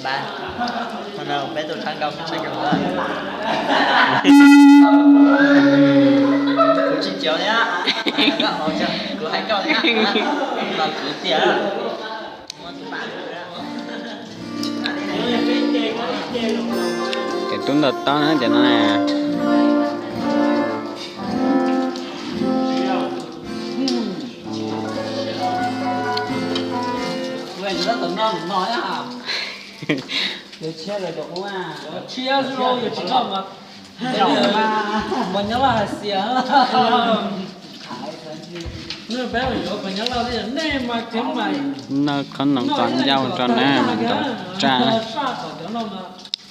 Ba, hôm nào bé tôi thành công sẽ cầm lên. Cô xin chào nhá. Các bạn chờ, cứ hãy câu nhá. Và cứ tiền. Cái tuấn đợt to nữa cho nó nè. Vậy rất là ngon nói à. Để chia là được à. Chia rồi thì chỉ có mà. Mình nhớ là xỉa. Nếu bé mình nhớ là gì nên mà kiếm mày. Nó có nồng toàn dâu cho nè, mình tổng trà.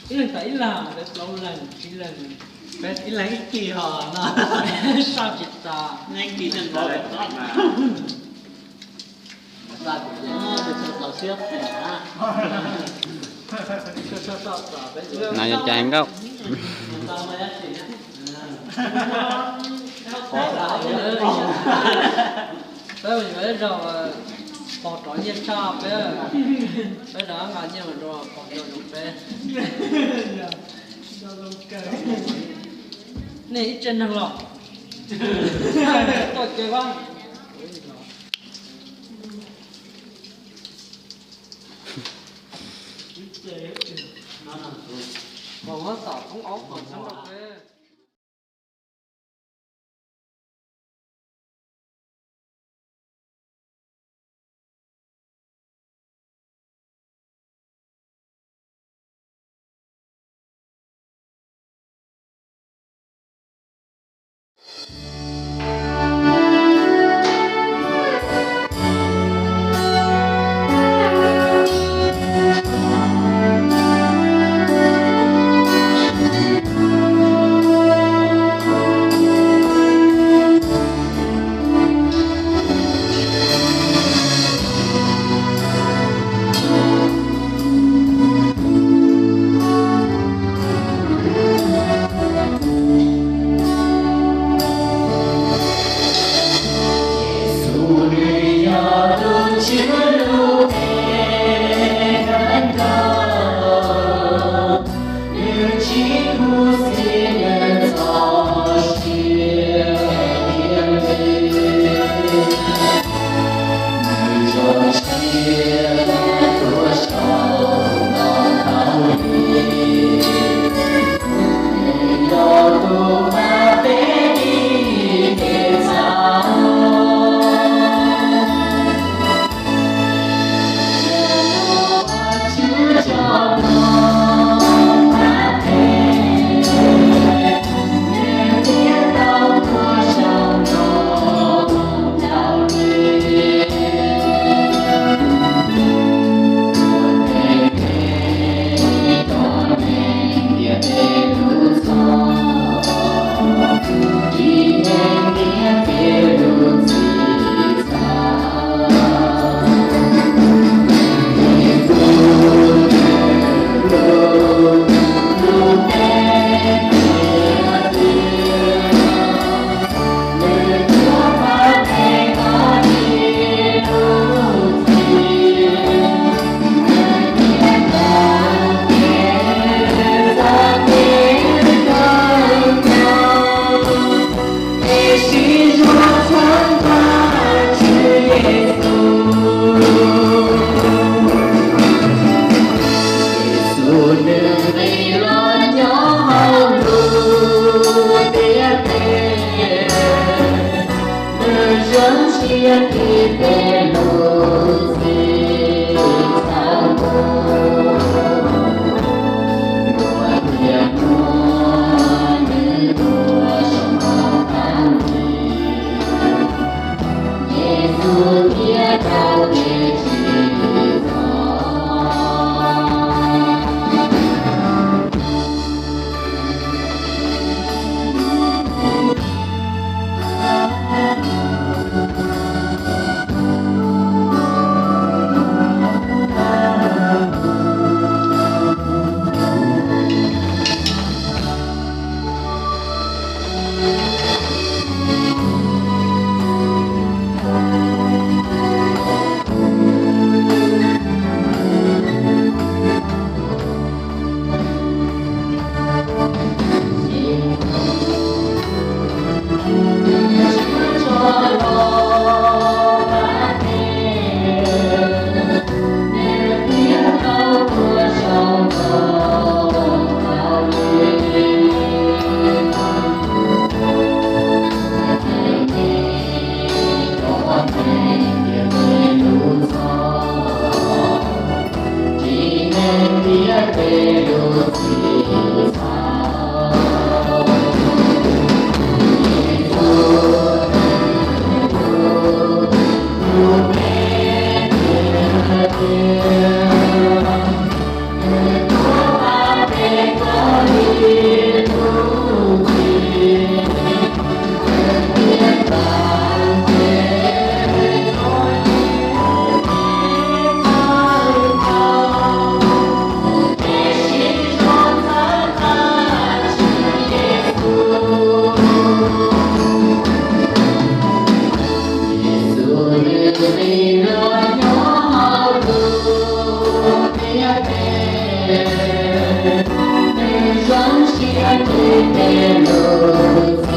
Ít là để lâu lần, ít lần. Bé ít là ít kỳ hả nó. Sao chị ta. Nên kỳ chân đó đấy. Ra của để cho tao xếp thẻ. Nào cho chàng đâu. Bây giờ rồi bỏ trò nhiên chạp đấy. Bây giờ ngã nhiên mà rồi bỏ trò nhục đấy. Này ít chân năng lọ. Tôi kêu văng. Còn nó tỏ không ốp còn sáng độc đấy. 双喜爱对对路。